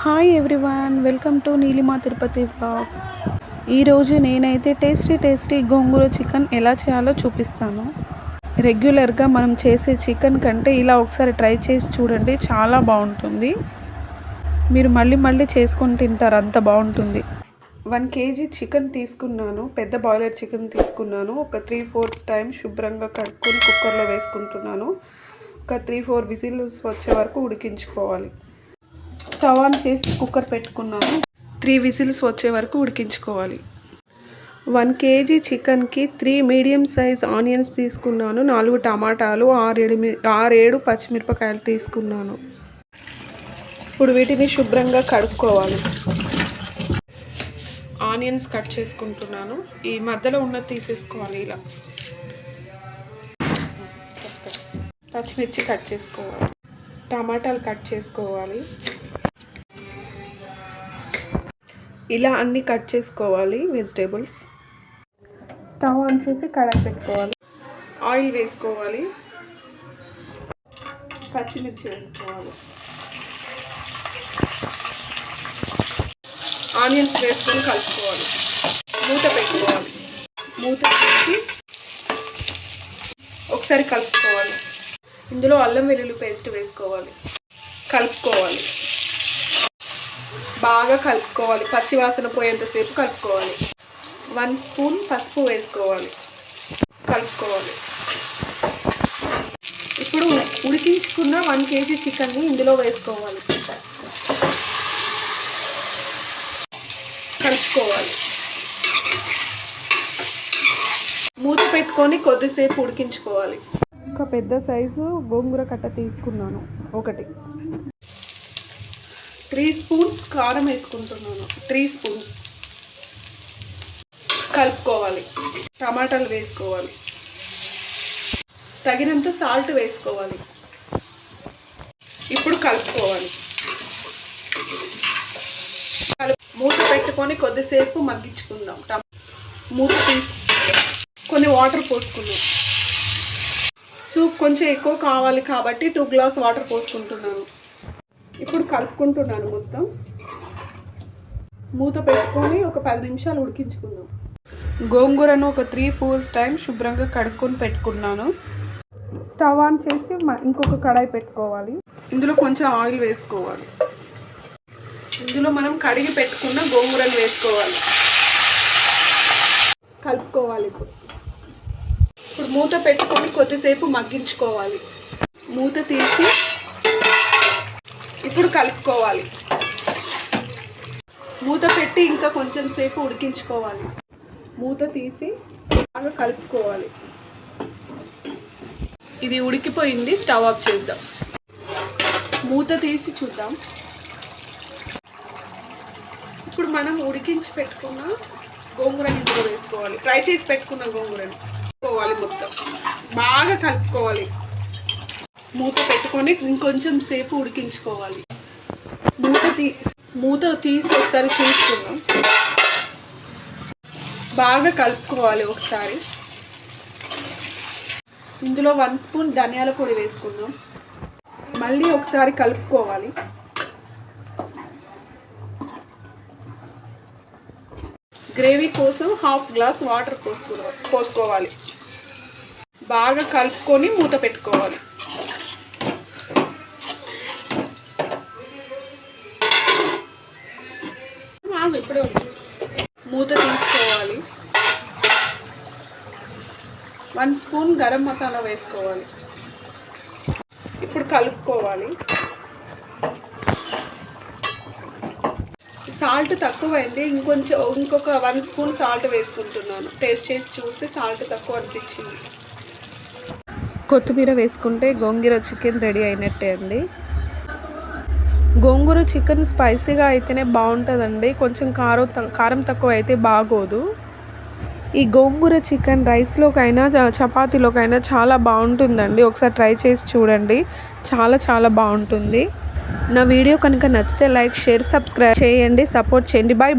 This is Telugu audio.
Hi everyone, welcome to Neelima Tirupati vlogs. ఈరోజు నేనైతే టేస్టీ గోంగూర చికెన్ ఎలా చేయాలో చూపిస్తాను. రెగ్యులర్గా మనం చేసే చికెన్ కంటే ఇలా ఒకసారి ట్రై చేసి చూడండి, చాలా బాగుంటుంది. మీరు మళ్ళీ చేసుకొని తింటారు, అంత బాగుంటుంది. 1 kg చికెన్ తీసుకున్నాను, పెద్ద బాయిలర్ చికెన్ తీసుకున్నాను. ఒక 3/4 టైం శుభ్రంగా కడుక్కొని కుక్కర్లో వేసుకుంటున్నాను. ఒక 3-4 విజిల్స్ వచ్చే వరకు ఉడికించుకోవాలి. స్టవ్ ఆన్ చేసి కుక్కర్ పెట్టుకున్నాను. 3 విజిల్స్ వచ్చే వరకు ఉడికించుకోవాలి. 1 kg చికెన్కి 3 మీడియం సైజ్ ఆనియన్స్ తీసుకున్నాను, 4 టమాటాలు, 6-7 పచ్చిమిరపకాయలు తీసుకున్నాను. ఇప్పుడు వీటిని శుభ్రంగా కడుక్కోవాలి. ఆనియన్స్ కట్ చేసుకుంటున్నాను. ఈ మధ్యలో ఉన్నది తీసేసుకోవాలి. ఇలా పచ్చిమిర్చి కట్ చేసుకోవాలి, టమాటాలు కట్ చేసుకోవాలి. ఇలా అన్నీ కట్ చేసుకోవాలి వెజిటేబుల్స్. స్టవ్ ఆన్ చేసి కడాయి పెట్టుకోవాలి. ఆయిల్ వేసుకోవాలి, పచ్చిమిర్చి వేసుకోవాలి, ఆనియన్స్ వేసుకొని కలుపుకోవాలి. మూత పెట్టుకోవాలి. మూత పెట్టి ఒకసారి కలుపుకోవాలి. ఇందులో అల్లం వెల్లుల్లి పేస్ట్ వేసుకోవాలి, కలుపుకోవాలి. బాగా కలుపుకోవాలి, పచ్చి వాసన పోయేంతసేపు కలుపుకోవాలి. 1 స్పూన్ పసుపు వేసుకోవాలి, కలుపుకోవాలి. ఇప్పుడు ఉడికించుకున్న 1 kg చికెన్ని ఇందులో వేసుకోవాలి, కలుపుకోవాలి. మూత పెట్టుకొని కొద్దిసేపు ఉడికించుకోవాలి. ఒక పెద్ద సైజు గోంగూర కట్ట తీసుకున్నాను, 1. 3 స్పూన్స్ కారం వేసుకుంటున్నాను, 3 స్పూన్స్. కలుపుకోవాలి. టమాటాలు వేసుకోవాలి, తగినంత సాల్ట్ వేసుకోవాలి. ఇప్పుడు కలుపుకోవాలి. మూత పెట్టుకొని కొద్దిసేపు మగ్గించుకుందాం. మూత తీసి కొన్ని వాటర్ పోసుకుందాం. సూప్ కొంచెం ఎక్కువ కావాలి కాబట్టి 2 గ్లాస్ వాటర్ పోసుకుంటున్నాను. ఇప్పుడు కలుపుకుంటున్నాను మొత్తం. మూత పెట్టుకొని ఒక 10 నిమిషాలు ఉడికించుకుందాం. గోంగూరను ఒక 3-4 టైం శుభ్రంగా కడుక్కొని పెట్టుకున్నాను. స్టవ్ ఆన్ చేసి ఇంకొక కడాయి పెట్టుకోవాలి. ఇందులో కొంచెం ఆయిల్ వేసుకోవాలి. ఇందులో మనం కడిగి పెట్టుకున్న గోంగూరను వేసుకోవాలి, కలుపుకోవాలి. ఇప్పుడు మూత పెట్టుకొని కొద్దిసేపు మగ్గించుకోవాలి. మూత తీసి ఇప్పుడు కలుపుకోవాలి. మూత పెట్టి ఇంకా కొంచెం సేపు ఉడికించుకోవాలి. మూత తీసి బాగా కలుపుకోవాలి. ఇది ఉడికిపోయింది, స్టవ్ ఆఫ్ చేద్దాం. మూత తీసి చూద్దాం. ఇప్పుడు మనం ఉడికించి పెట్టుకున్న గోంగూరని ఇందులో వేసుకోవాలి. ఫ్రై చేసి పెట్టుకున్న గోంగూరని వేసుకోవాలి. మొత్తం బాగా కలుపుకోవాలి. మూత పెట్టుకొని ఇంకొంచెం సేపు ఉడికించుకోవాలి. మూత తీసి ఒకసారి చూసుకుందాం. బాగా కలుపుకోవాలి ఒకసారి. ఇందులో 1 స్పూన్ ధనియాల పొడి వేసుకుందాం. మళ్ళీ ఒకసారి కలుపుకోవాలి. గ్రేవీ కోసం 1/2 గ్లాస్ వాటర్ పోసుకోవాలి. బాగా కలుపుకొని మూత పెట్టుకోవాలి. ఇప్పుడే మూత తీసుకోవాలి. 1 స్పూన్ గరం మసాలా వేసుకోవాలి. ఇప్పుడు కలుపుకోవాలి. సాల్ట్ తక్కువైంది, ఇంకొక 1 స్పూన్ సాల్ట్ వేసుకుంటున్నాను. టేస్ట్ చేసి చూస్తే సాల్ట్ తక్కువ అనిపించింది. కొత్తిమీర వేసుకుంటే గోంగూర చికెన్ రెడీ అయినట్టే అండి. గోంగూర చికెన్ స్పైసీగా అయితేనే బాగుంటుందండి, కొంచెం కారం తక్కువ అయితే బాగోదు. ఈ గోంగూర చికెన్ రైస్లోకైనా చపాతీలోకైనా చాలా బాగుంటుందండి. ఒకసారి ట్రై చేసి చూడండి, చాలా బాగుంటుంది. నా వీడియో కనుక నచ్చితే లైక్, షేర్, సబ్స్క్రైబ్ చేయండి, సపోర్ట్ చేయండి. బాయ్.